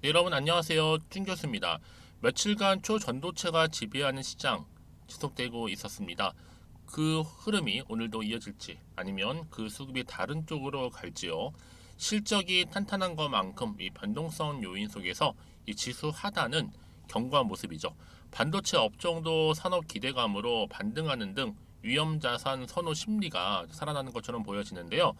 네, 여러분 안녕하세요. 준 교수입니다. 며칠간 초전도체가 지배하는 시장 지속되고 있었습니다. 그 흐름이 오늘도 이어질지 아니면 그 수급이 다른 쪽으로 갈지요. 실적이 탄탄한 것만큼 이 변동성 요인 속에서 이 지수 하단은 견고한 모습이죠. 반도체 업종도 산업 기대감으로 반등하는 등 위험자산 선호 심리가 살아나는 것처럼 보여지는데요.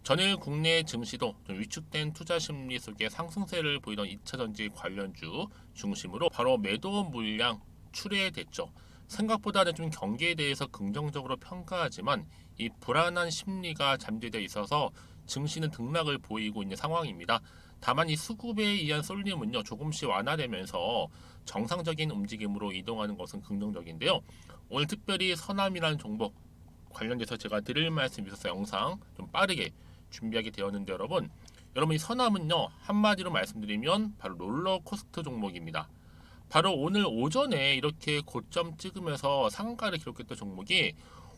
전일 국내 증시도 좀 위축된 투자 심리 속에 상승세를 보이던 2차전지 관련주 중심으로 바로 매도 물량 출회됐죠. 생각보다는 좀 경기에 대해서 긍정적으로 평가하지만 이 불안한 심리가 잠재되어 있어서 증시는 등락을 보이고 있는 상황입니다. 다만 이 수급에 의한 쏠림은요 조금씩 완화되면서 정상적인 움직임으로 이동하는 것은 긍정적인데요. 오늘 특별히 서남이라는 종목 관련돼서 제가 드릴 말씀이 있어서 영상 좀 빠르게 준비하게 되었는데 여러분 이 서남은요 한마디로 말씀드리면 바로 롤러코스터 종목입니다. 바로 오늘 오전에 이렇게 고점 찍으면서 상한가를 기록했던 종목이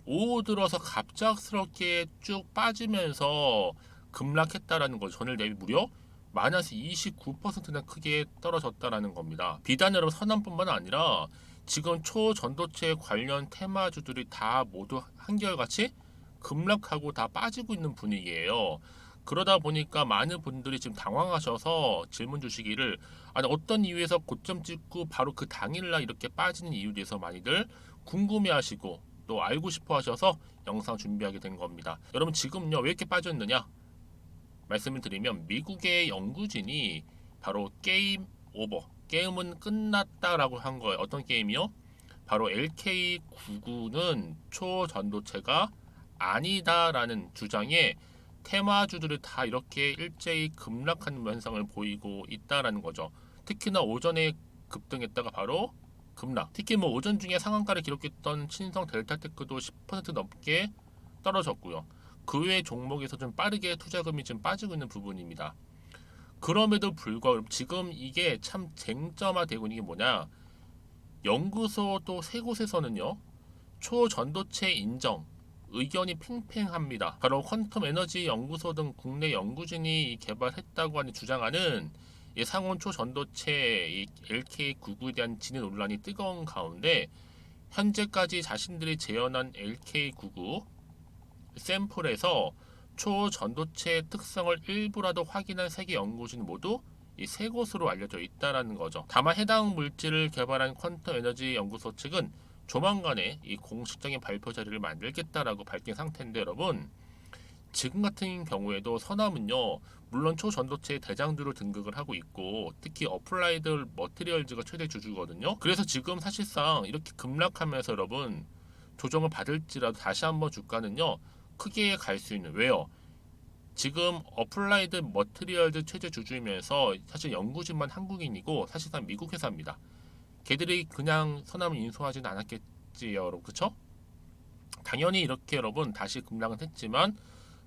오후 들어서 갑작스럽게 쭉 빠지면서 급락했다라는 거죠. 전일 대비 무려 마이너스 29%나 크게 떨어졌다라는 겁니다. 비단 여러분 서남뿐만 아니라 지금 초전도체 관련 테마주들이 다 모두 한결같이 급락하고 다 빠지고 있는 분위기예요. 그러다 보니까 많은 분들이 지금 당황하셔서 질문 주시기를 아니 어떤 이유에서 고점 찍고 바로 그 당일날 이렇게 빠지는 이유에 대해서 많이들 궁금해하시고 또 알고 싶어 하셔서 영상 준비하게 된 겁니다. 여러분 지금요 왜 이렇게 빠졌느냐 말씀을 드리면 미국의 연구진이 바로 게임 오버 게임은 끝났다라고 한 거예요. 어떤 게임이요? 바로 LK99는 초전도체가 아니다라는 주장에 테마주들이 다 이렇게 일제히 급락하는 현상을 보이고 있다라는 거죠. 특히나 오전에 급등했다가 바로 급락. 특히 뭐 오전 중에 상한가를 기록했던 신성 델타테크도 10% 넘게 떨어졌고요. 그 외 종목에서 좀 빠르게 투자금이 좀 빠지고 있는 부분입니다. 그럼에도 불구하고 지금 이게 참 쟁점화되고 있는 게 뭐냐? 연구소 또 세 곳에서는요. 초전도체 인정 의견이 팽팽합니다. 바로 퀀텀 에너지 연구소 등 국내 연구진이 개발했다고 하는 주장하는 이 상온 초전도체 이 LK99에 대한 진위 논란이 뜨거운 가운데 현재까지 자신들이 재현한 LK99 샘플에서 초전도체 특성을 일부라도 확인한 세계 연구진 모두 이 세 곳으로 알려져 있다라는 거죠. 다만 해당 물질을 개발한 퀀텀 에너지 연구소 측은 조만간에 이 공식적인 발표 자료를 만들겠다라고 밝힌 상태인데 여러분 지금 같은 경우에도 서남은요 물론 초전도체 대장주로 등극을 하고 있고 특히 어플라이드 머티리얼즈가 최대 주주거든요. 그래서 지금 사실상 이렇게 급락하면서 여러분 조정을 받을지라도 다시 한번 주가는요 크게 갈 수 있는 왜요? 지금 어플라이드 머티리얼즈 최대 주주이면서 사실 연구진만 한국인이고 사실상 미국 회사입니다. 걔들이 그냥 서남을 인수하지는 않았겠지요, 여러분. 그쵸? 당연히 이렇게 여러분 다시 급락은 했지만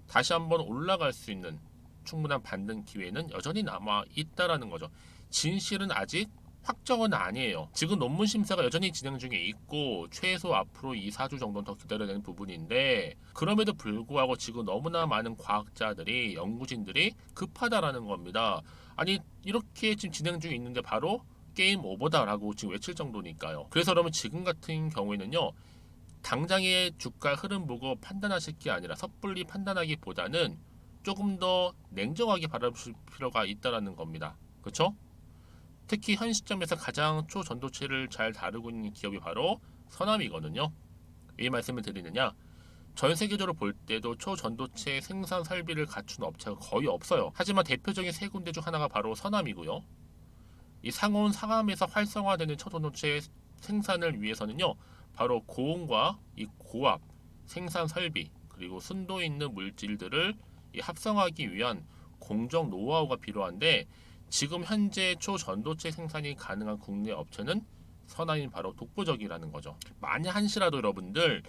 다시 한번 올라갈 수 있는 충분한 반등 기회는 여전히 남아 있다라는 거죠. 진실은 아직 확정은 아니에요. 지금 논문 심사가 여전히 진행 중에 있고 최소 앞으로 2, 4주 정도는 더 기다려야 되는 부분인데 그럼에도 불구하고 지금 너무나 많은 과학자들이 연구진들이 급하다라는 겁니다. 아니 이렇게 지금 진행 중에 있는데 바로 게임 오버다라고 지금 외칠 정도니까요. 그래서 여러분 지금 같은 경우에는요. 당장의 주가 흐름 보고 판단하실 게 아니라 섣불리 판단하기보다는 조금 더 냉정하게 바라보실 필요가 있다라는 겁니다. 그렇죠? 특히 현 시점에서 가장 초전도체를 잘 다루고 있는 기업이 바로 서남이거든요. 왜 말씀을 드리느냐? 전 세계적으로 볼 때도 초전도체 생산 설비를 갖춘 업체가 거의 없어요. 하지만 대표적인 세 군데 중 하나가 바로 서남이고요. 이 상온 상암에서 활성화되는 초전도체 생산을 위해서는요. 바로 고온과 이 고압 생산 설비 그리고 순도 있는 물질들을 합성하기 위한 공정 노하우가 필요한데 지금 현재 초전도체 생산이 가능한 국내 업체는 서남이 바로 독보적이라는 거죠. 만약 한시라도 여러분들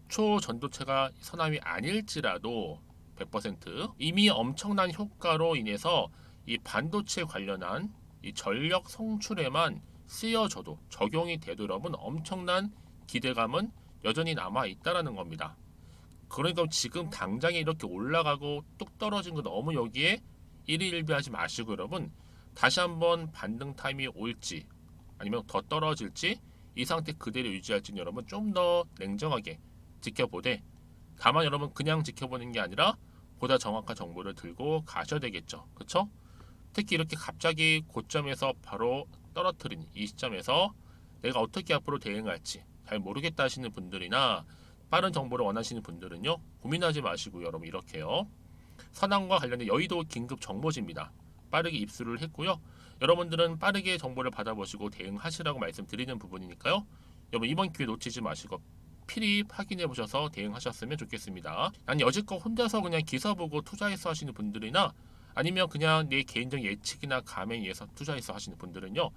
초전도체가 서남이 아닐지라도 100% 이미 엄청난 효과로 인해서 이 반도체 관련한 이 전력 성출에만 쓰여져도 적용이 되도 여러분 엄청난 기대감은 여전히 남아 있다라는 겁니다. 그러니까 지금 당장에 이렇게 올라가고 뚝 떨어진 거 너무 여기에 일희일비하지 마시고 여러분 다시 한번 반등 타임이 올지 아니면 더 떨어질지 이 상태 그대로 유지할지는 여러분 좀 더 냉정하게 지켜보되, 다만 여러분 그냥 지켜보는 게 아니라 보다 정확한 정보를 들고 가셔야 되겠죠. 그쵸? 특히 이렇게 갑자기 고점에서 바로 떨어뜨린 이 시점에서 내가 어떻게 앞으로 대응할지 잘 모르겠다 하시는 분들이나 빠른 정보를 원하시는 분들은요, 고민하지 마시고 여러분 이렇게요, 선항과 관련된 여의도 긴급 정보지입니다. 빠르게 입수를 했고요. 여러분들은 빠르게 정보를 받아보시고 대응하시라고 말씀드리는 부분이니까요. 여러분 이번 기회 놓치지 마시고 필히 확인해 보셔서 대응하셨으면 좋겠습니다. 난 여지껏 혼자서 그냥 기사 보고 투자해서 하시는 분들이나 아니면 그냥 내 개인적 예측이나 감에 의해서 투자해서 하시는 분들은요,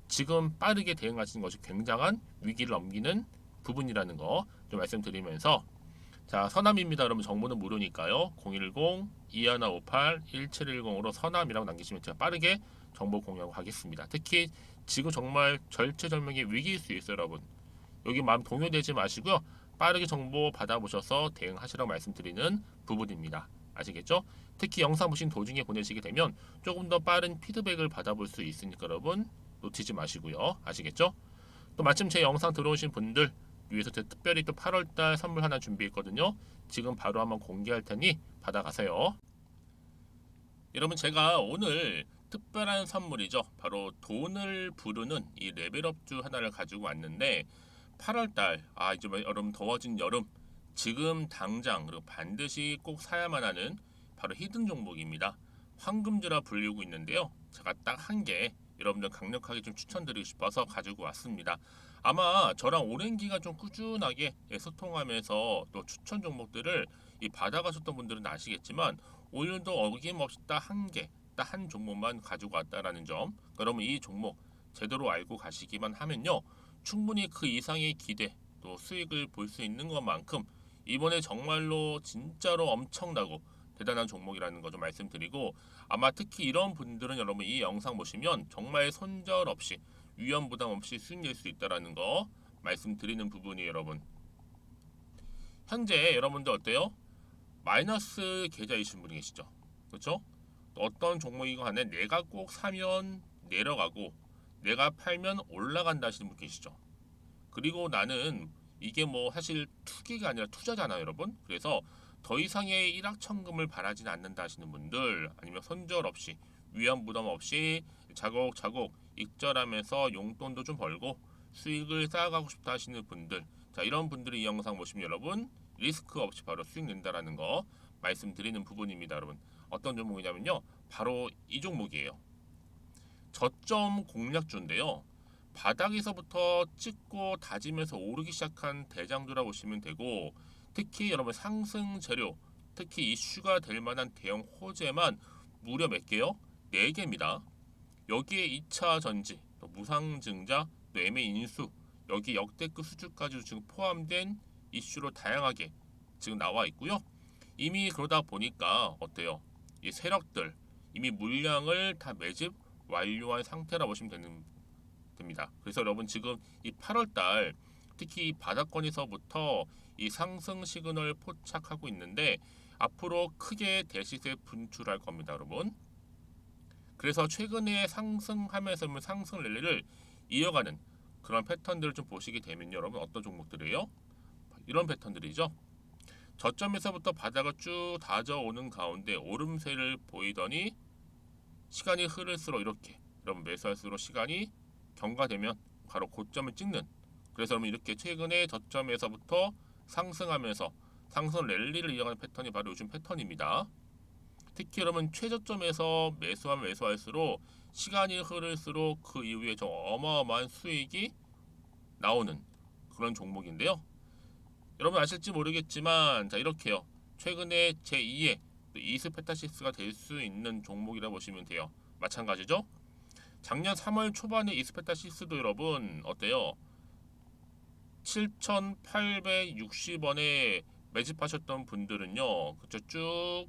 지금 빠르게 대응하시는 것이 굉장한 위기를 넘기는 부분이라는 거 좀 말씀드리면서, 자, 서남입니다. 여러분 정보는 무료니까요. 010-2158-1710으로 서남이라고 남기시면 제가 빠르게 정보 공유하겠습니다. 특히 지금 정말 절체절명의 위기일 수 있어요, 여러분. 여기 마음 동요되지 마시고요. 빠르게 정보 받아보셔서 대응하시라고 말씀드리는 부분입니다. 아시겠죠? 특히 영상 보신 도중에 보내시게 되면 조금 더 빠른 피드백을 받아볼 수 있으니까 여러분 놓치지 마시고요. 아시겠죠? 또 마침 제 영상 들어오신 분들 위해서 특별히 또 8월달 선물 하나 준비했거든요. 지금 바로 한번 공개할 테니 받아가세요. 여러분 제가 오늘 특별한 선물이죠. 바로 돈을 부르는 이 레벨업주 하나를 가지고 왔는데, 8월달 이제 여러분 더워진 여름, 지금 당장 그리고 반드시 꼭 사야만 하는 바로 히든 종목입니다. 황금주라 불리고 있는데요. 제가 딱 한 개 여러분들 강력하게 좀 추천드리고 싶어서 가지고 왔습니다. 아마 저랑 오랜 기간 좀 꾸준하게 소통하면서 또 추천 종목들을 받아가셨던 분들은 아시겠지만, 오늘도 어김없이 딱 한 개, 딱 한 종목만 가지고 왔다라는 점, 여러분 이 종목 제대로 알고 가시기만 하면요, 충분히 그 이상의 기대 또 수익을 볼 수 있는 것만큼 이번에 정말로 진짜로 엄청나고 대단한 종목이라는 거 좀 말씀드리고, 아마 특히 이런 분들은 여러분 이 영상 보시면 정말 손절없이 위험 부담 없이 수익 낼 수 있다라는 거 말씀드리는 부분이에요. 여러분 현재 여러분들 어때요? 마이너스 계좌이신 분이 계시죠? 그렇죠? 어떤 종목이건 간에 내가 꼭 사면 내려가고 내가 팔면 올라간다 하시는 분 계시죠? 그리고 나는 이게 뭐 사실 투기가 아니라 투자잖아요, 여러분. 그래서 더 이상의 일확천금을 바라진 않는다 하시는 분들, 아니면 손절 없이 위험 부담 없이 차곡차곡 익절하면서 용돈도 좀 벌고 수익을 쌓아가고 싶다 하시는 분들, 자, 이런 분들이 이 영상 보시면 여러분 리스크 없이 바로 수익 낸다라는 거 말씀드리는 부분입니다. 여러분 어떤 종목이냐면요, 바로 이 종목이에요. 저점 공략주인데요, 바닥에서부터 찍고 다지면서 오르기 시작한 대장주라 보시면 되고, 특히 여러분 상승 재료, 특히 이슈가 될 만한 대형 호재만 무려 몇 개요? 4개입니다. 여기에 2차 전지, 또 무상증자, 또 매매 인수, 여기 역대급 수주까지 지금 포함된 이슈로 다양하게 지금 나와 있고요. 이미 그러다 보니까 어때요? 이 세력들 이미 물량을 다 매집 완료한 상태라 보시면 됩니다. 그래서 여러분 지금 이 8월달 특히 이 바닥권에서부터 이 상승 시그널 포착하고 있는데, 앞으로 크게 대시세 분출할 겁니다, 여러분. 그래서 최근에 상승하면서 상승 랠리를 이어가는 그런 패턴들을 좀 보시게 되면 여러분 어떤 종목들이에요? 이런 패턴들이죠. 저점에서부터 바닥을 쭉 다져오는 가운데 오름세를 보이더니 시간이 흐를수록 이렇게 여러분 매수할수록 시간이 경과되면 바로 고점을 찍는, 그래서 여러분 이렇게 최근에 저점에서부터 상승하면서 상승 랠리를 이어가는 패턴이 바로 요즘 패턴입니다. 특히 여러분 최저점에서 매수하면 매수할수록 시간이 흐를수록 그 이후에 좀 어마어마한 수익이 나오는 그런 종목인데요. 여러분 아실지 모르겠지만, 자, 이렇게요, 최근에 제2의 이스페타시스가 될 수 있는 종목이라 보시면 돼요. 마찬가지죠. 작년 3월 초반에 이스페타시스도 여러분 어때요? 7,860원에 매집하셨던 분들은요, 그쵸, 쭉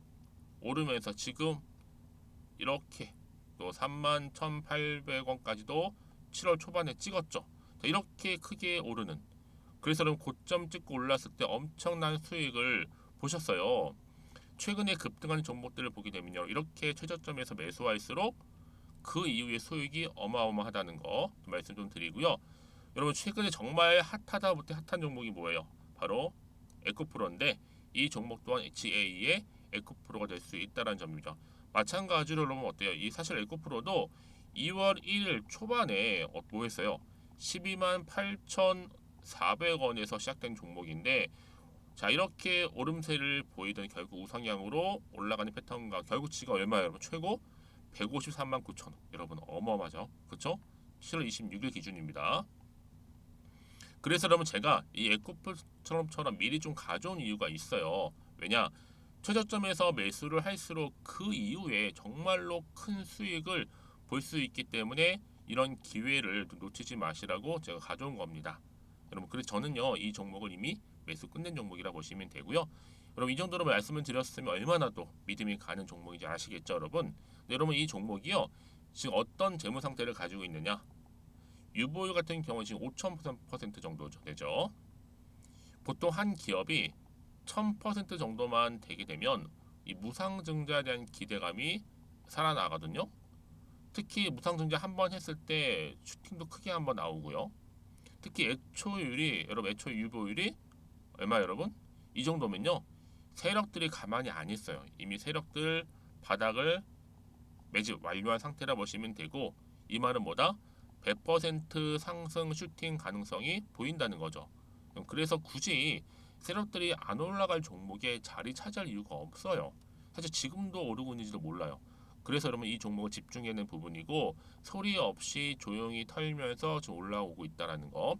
오르면서 지금 이렇게 또 31,800원까지도 7월 초반에 찍었죠. 자, 이렇게 크게 오르는, 그래서 여러분 고점 찍고 올랐을 때 엄청난 수익을 보셨어요. 최근에 급등하는 종목들을 보게 되면요, 이렇게 최저점에서 매수할수록 그 이후에 소액이 어마어마하다는 거 말씀 좀 드리고요. 여러분 최근에 정말 핫하다 못해 핫한 종목이 뭐예요? 바로 에코프로인데 이 종목 또한 HA의 에코프로가 될 수 있다는 점이죠. 마찬가지로 여러분 어때요? 이 사실 에코프로도 2월 1일 초반에 뭐 했어요? 12만 8,400원에서 시작된 종목인데 자 이렇게 오름세를 보이던 결국 우상향으로 올라가는 패턴과 결국 지가 얼마예요 여러분? 최고 153만 9천 원. 여러분 어마어마하죠? 그쵸? 7월 26일 기준입니다. 그래서 여러분 제가 이 에코프처럼 미리 좀 가져온 이유가 있어요. 왜냐? 최저점에서 매수를 할수록 그 이후에 정말로 큰 수익을 볼 수 있기 때문에 이런 기회를 놓치지 마시라고 제가 가져온 겁니다. 여러분 그래서 저는요 이 종목을 이미 매수 끝낸 종목이라 보시면 되고요. 여러분 이 정도로 말씀을 드렸으면 얼마나 또 믿음이 가는 종목인지 아시겠죠 여러분? 여러분 이 종목이요 지금 어떤 재무 상태를 가지고 있느냐? 유보율 같은 경우는 지금 5,000% 정도 되죠. 보통 한 기업이 1000% 정도만 되게 되면 이 무상증자에 대한 기대감이 살아나거든요. 특히 무상증자 한 번 했을 때 슈팅도 크게 한 번 나오고요. 특히 애초율이 여러분 애초 유보율이 얼마 여러분? 이 정도면요. 세력들이 가만히 안 있어요. 이미 세력들 바닥을 매집 완료한 상태라 보시면 되고 이 말은 뭐다? 100% 상승 슈팅 가능성이 보인다는 거죠. 그래서 굳이 세력들이 안 올라갈 종목에 자리 차지할 이유가 없어요. 사실 지금도 오르고 있는지도 몰라요. 그래서 여러분 이 종목을 집중해야 하는 부분이고 소리 없이 조용히 털면서 지금 올라오고 있다는 거.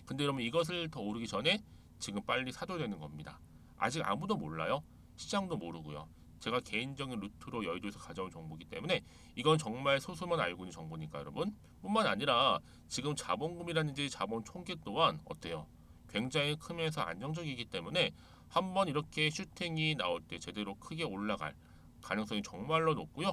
근데 여러분 이것을 더 오르기 전에 지금 빨리 사둬야 되는 겁니다. 아직 아무도 몰라요. 시장도 모르고요. 제가 개인적인 루트로 여의도에서 가져온 정보이기 때문에 이건 정말 소수만 알고 있는 정보니까 여러분 뿐만 아니라 지금 자본금이라든지 자본 총계 또한 어때요? 굉장히 크면서 안정적이기 때문에 한번 이렇게 슈팅이 나올 때 제대로 크게 올라갈 가능성이 정말로 높고요.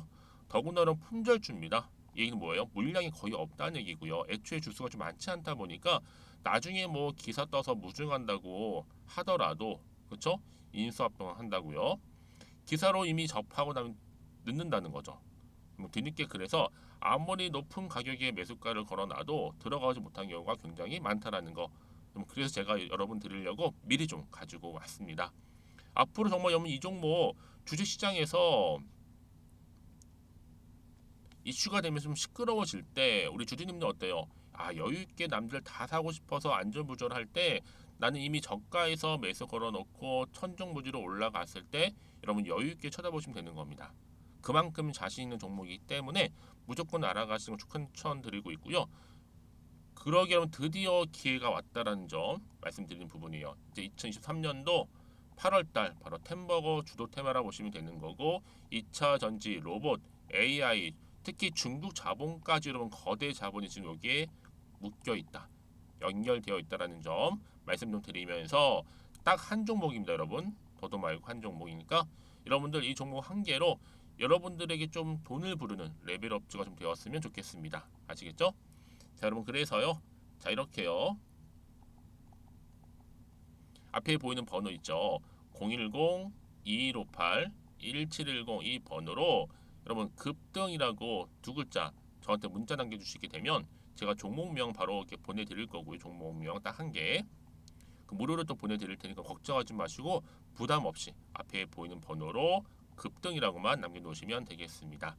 더군다나 품절주입니다. 이 얘기는 뭐예요? 물량이 거의 없다는 얘기고요. 애초에 주수가 좀 많지 않다 보니까 나중에 뭐 기사 떠서 무증한다고 하더라도 그렇죠? 인수합병을 한다고요. 기사로 이미 접하고 나면 늦는다는 거죠. 뭐 뒤늦게 그래서 아무리 높은 가격에 매수가를 걸어놔도 들어가지 못한 경우가 굉장히 많다라는 거. 그래서 제가 여러분 드리려고 미리 좀 가지고 왔습니다. 앞으로 정말 여러분 이 종목 주식시장에서 이슈가 되면 좀 시끄러워질 때 우리 주주님들 어때요? 아 여유 있게 남들 다 사고 싶어서 안절부절할 때 나는 이미 저가에서 매수 걸어놓고 천정부지로 올라갔을 때 여러분 여유 있게 쳐다보시면 되는 겁니다. 그만큼 자신 있는 종목이기 때문에 무조건 알아가시는 걸 추천드리고 있고요. 그러기 위해 드디어 기회가 왔다라는 점 말씀드리는 부분이에요. 이제 2023년도 8월달 바로 템버거 주도 테마라 보시면 되는 거고 2차 전지, 로봇, AI 특히 중국 자본까지 여러분 거대 자본이 지금 여기에 묶여 있다. 연결되어 있다라는 점 말씀 좀 드리면서 딱 한 종목입니다, 여러분. 더도 말고 한 종목이니까 여러분들 이 종목 한 개로 여러분들에게 좀 돈을 부르는 레벨업주가 좀 되었으면 좋겠습니다. 아시겠죠? 자, 여러분 그래서요. 자, 이렇게요. 앞에 보이는 번호 있죠. 010-2158-1710 이 번호로 여러분 급등이라고 두 글자 저한테 문자 남겨주시게 되면 제가 종목명 바로 이렇게 보내드릴 거고요. 종목명 딱 한 개. 그 무료로 또 보내드릴 테니까 걱정하지 마시고 부담 없이 앞에 보이는 번호로 급등이라고만 남겨놓으시면 되겠습니다.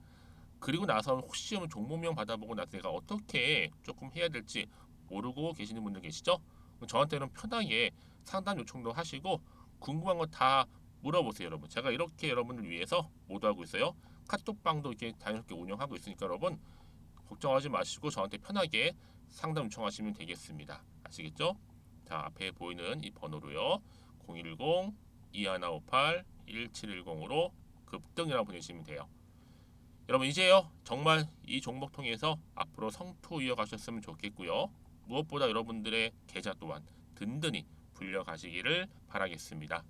그리고 나서 혹시 종목명 받아보고 나서 내가 어떻게 조금 해야 될지 모르고 계시는 분들 계시죠? 저한테는 편하게 상담 요청도 하시고 궁금한 거 다 물어보세요, 여러분. 제가 이렇게 여러분을 위해서 모두하고 있어요. 카톡방도 이렇게 자연스럽게 운영하고 있으니까 여러분 걱정하지 마시고 저한테 편하게 상담 요청하시면 되겠습니다. 아시겠죠? 자, 앞에 보이는 이 번호로요. 010-2158-1710으로 급등이라고 보내시면 돼요. 여러분 이제요 정말 이 종목 통해서 앞으로 성투 이어가셨으면 좋겠고요. 무엇보다 여러분들의 계좌 또한 든든히 불려가시기를 바라겠습니다.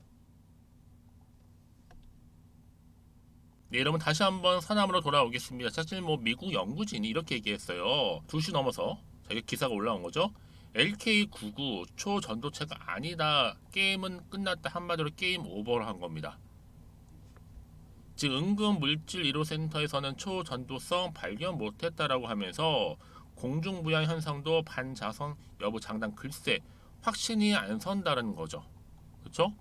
네, 여러분 다시 한번 사남으로 돌아오겠습니다. 사실 뭐 미국 연구진이 이렇게 얘기했어요. 2시 넘어서 자기 기사가 올라온 거죠. LK99 초전도체가 아니다. 게임은 끝났다. 한마디로 게임 오버를 한 겁니다. 즉 응급물질 1호센터에서는 초전도성 발견 못했다라고 하면서 공중부양 현상도 반자성 여부 장담 글쎄 확신이 안 선다는 거죠. 그렇죠?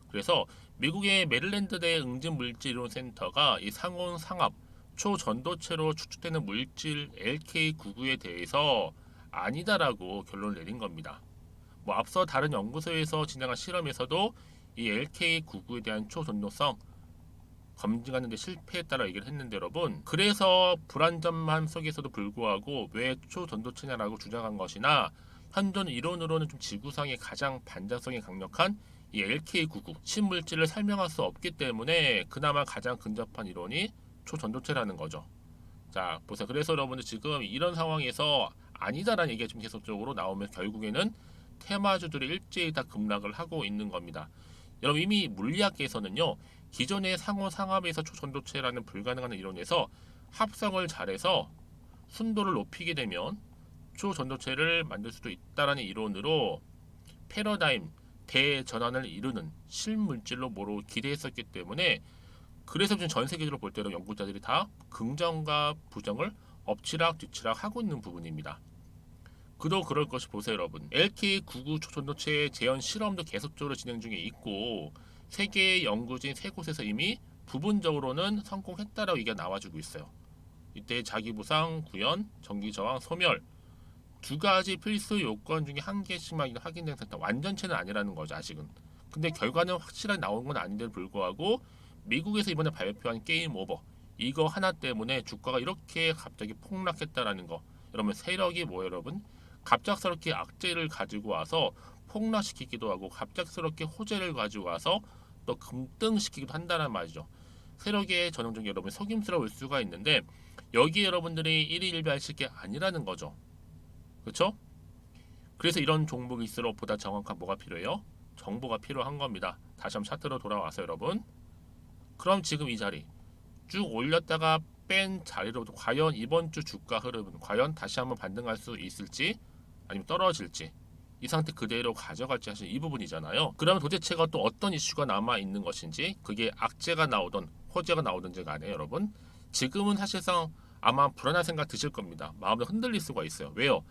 그래서 미국의 메릴랜드대 응집물질 1호센터가 이 상온 상압 초전도체로 추측되는 물질 LK99에 대해서 아니다라고 결론을 내린 겁니다. 뭐 앞서 다른 연구소에서 진행한 실험에서도 이 LK99에 대한 초전도성 검증하는 데 실패했다라고 얘기를 했는데 여러분, 그래서 불안전함 속에서도 불구하고 왜 초전도체냐라고 주장한 것이나 현존 이론으로는 좀 지구상에 가장 반자성이 강력한 이 LK99 신물질을 설명할 수 없기 때문에 그나마 가장 근접한 이론이 초전도체라는 거죠. 자 보세요. 그래서 여러분들 지금 이런 상황에서 아니다라는 얘기가 좀 계속적으로 나오면 결국에는 테마주들이 일제히 다 급락을 하고 있는 겁니다. 여러분 이미 물리학계에서는요, 기존의 상호 상압에서 초전도체라는 불가능한 이론에서 합성을 잘해서 순도를 높이게 되면 초전도체를 만들 수도 있다라는 이론으로 패러다임 대전환을 이루는 실물질로 뭐로 기대했었기 때문에, 그래서 지금 전 세계적으로 볼 때로 연구자들이 다 긍정과 부정을 엎치락 뒤치락 하고 있는 부분입니다. 그도 그럴 것이 보세요 여러분. LK99 초전도체 재현 실험도 계속적으로 진행 중에 있고 세계 연구진 3곳에서 이미 부분적으로는 성공했다라고 얘기가 나와주고 있어요. 이때 자기부상, 구현, 전기저항, 소멸 두 가지 필수 요건 중에 한 개씩만 확인된 상태, 완전체는 아니라는 거죠 아직은. 근데 결과는 확실하게 나온 건 아닌데도 불구하고 미국에서 이번에 발표한 게임 오버 이거 하나 때문에 주가가 이렇게 갑자기 폭락했다라는 거. 여러분 세력이 뭐예요 여러분? 갑작스럽게 악재를 가지고 와서 폭락시키기도 하고 갑작스럽게 호재를 가지고 와서 또 금등시키기도 한다는 말이죠. 세력의 전형적인 여러분 속임수라고 볼 수가 있는데 여기 여러분들이 일희일비하실 게 아니라는 거죠. 그렇죠? 그래서 이런 종목일수록 보다 정확한 뭐가 필요해요? 정보가 필요한 겁니다. 다시 한번 차트로 돌아와서 여러분, 그럼 지금 이 자리 쭉 올렸다가 뺀 자리로부터 과연 이번 주 주가 흐름은 과연 다시 한번 반등할 수 있을지 아니면 떨어질지, 이 상태 그대로 가져갈지 하신 이 부분이잖아요. 그러면 도대체가 또 어떤 이슈가 남아 있는 것인지, 그게 악재가 나오던 호재가 나오든지 간에 여러분 지금은 사실상 아마 불안한 생각 드실 겁니다. 마음도 흔들릴 수가 있어요. 왜요?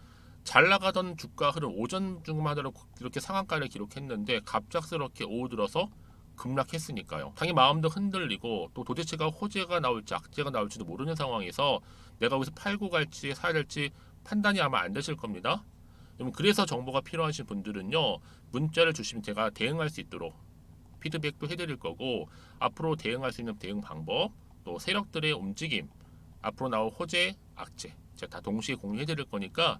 잘 나가던 주가 흐름 오전 중만 하더라도 이렇게 상한가를 기록했는데 갑작스럽게 오후 들어서 급락했으니까요. 당연히 마음도 흔들리고 또 도대체가 호재가 나올지 악재가 나올지도 모르는 상황에서 내가 여기서 팔고 갈지 사야 될지 판단이 아마 안 되실 겁니다. 그래서 정보가 필요하신 분들은요, 문자를 주시면 제가 대응할 수 있도록 피드백도 해드릴 거고, 앞으로 대응할 수 있는 대응 방법, 또 세력들의 움직임, 앞으로 나올 호재, 악재 제가 다 동시에 공유해드릴 거니까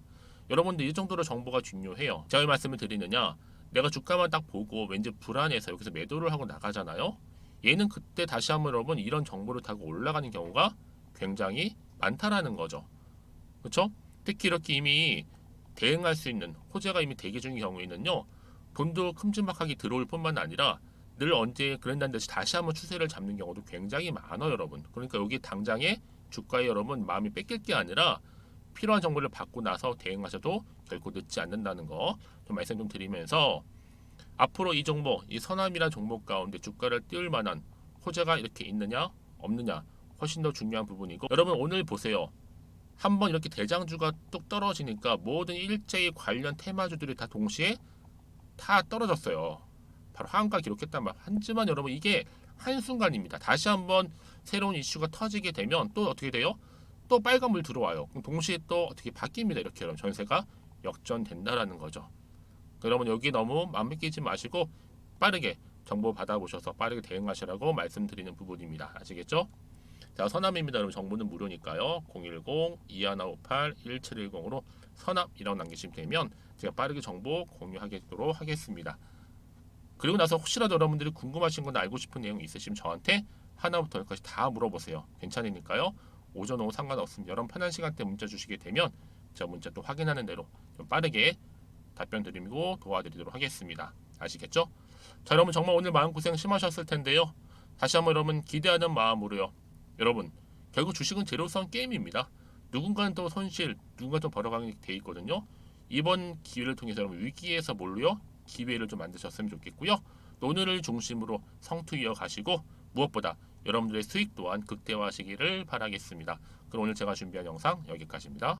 여러분들 이 정도로 정보가 중요해요. 제가 왜 말씀을 드리느냐, 내가 주가만 딱 보고 왠지 불안해서 여기서 매도를 하고 나가잖아요. 얘는 그때 다시 한번 여러분 이런 정보를 타고 올라가는 경우가 굉장히 많다라는 거죠. 그렇죠? 특히 이렇게 이미 대응할 수 있는 호재가 이미 대기 중인 경우에는요, 돈도 큼지막하게 들어올 뿐만 아니라 늘 언제 그런다는 듯이 다시 한번 추세를 잡는 경우도 굉장히 많아요 여러분. 그러니까 여기 당장에 주가에 여러분 마음이 뺏길 게 아니라 필요한 정보를 받고 나서 대응하셔도 결코 늦지 않는다는 거 좀 말씀 좀 드리면서, 앞으로 이 종목, 이 선암이라는 종목 가운데 주가를 띄울 만한 호재가 이렇게 있느냐 없느냐 훨씬 더 중요한 부분이고, 여러분 오늘 보세요. 한번 이렇게 대장주가 뚝 떨어지니까 모든 일제히 관련 테마주들이 다 동시에 다 떨어졌어요. 바로 하한가 기록했단 말. 하지만 여러분 이게 한순간입니다. 다시 한번 새로운 이슈가 터지게 되면 또 어떻게 돼요? 또 빨간불 들어와요. 그럼 동시에 또 어떻게 바뀝니다. 이렇게 여러분 전세가 역전된다라는 거죠. 여러분 여기 너무 맘 믿기지 마시고 빠르게 정보 받아보셔서 빠르게 대응하시라고 말씀드리는 부분입니다. 아시겠죠? 자, 선암입니다. 여러분 정보는 무료니까요. 010-2158-1710으로 선암이라고 남기시면 되면 제가 빠르게 정보 공유하도록 하겠습니다. 그리고 나서 혹시라도 여러분들이 궁금하신 거나 알고 싶은 내용 있으시면 저한테 하나부터 열까지 다 물어보세요. 괜찮으니까요. 오전 오후 상관없습니다. 여러분 편한 시간대 문자 주시게 되면 제가 문자 또 확인하는 대로 좀 빠르게 답변 드리고 도와드리도록 하겠습니다. 아시겠죠? 자, 여러분 정말 오늘 마음고생 심하셨을 텐데요. 다시 한번 여러분 기대하는 마음으로요. 여러분 결국 주식은 제로섬 게임입니다. 누군가는 또 손실, 누군가 좀 벌어가게 돼 있거든요. 이번 기회를 통해서 여러분 위기에서 뭘로요? 기회를 좀 만드셨으면 좋겠고요. 또 오늘을 중심으로 성투 이어가시고 무엇보다 여러분들의 수익 또한 극대화하시기를 바라겠습니다. 그럼 오늘 제가 준비한 영상 여기까지입니다.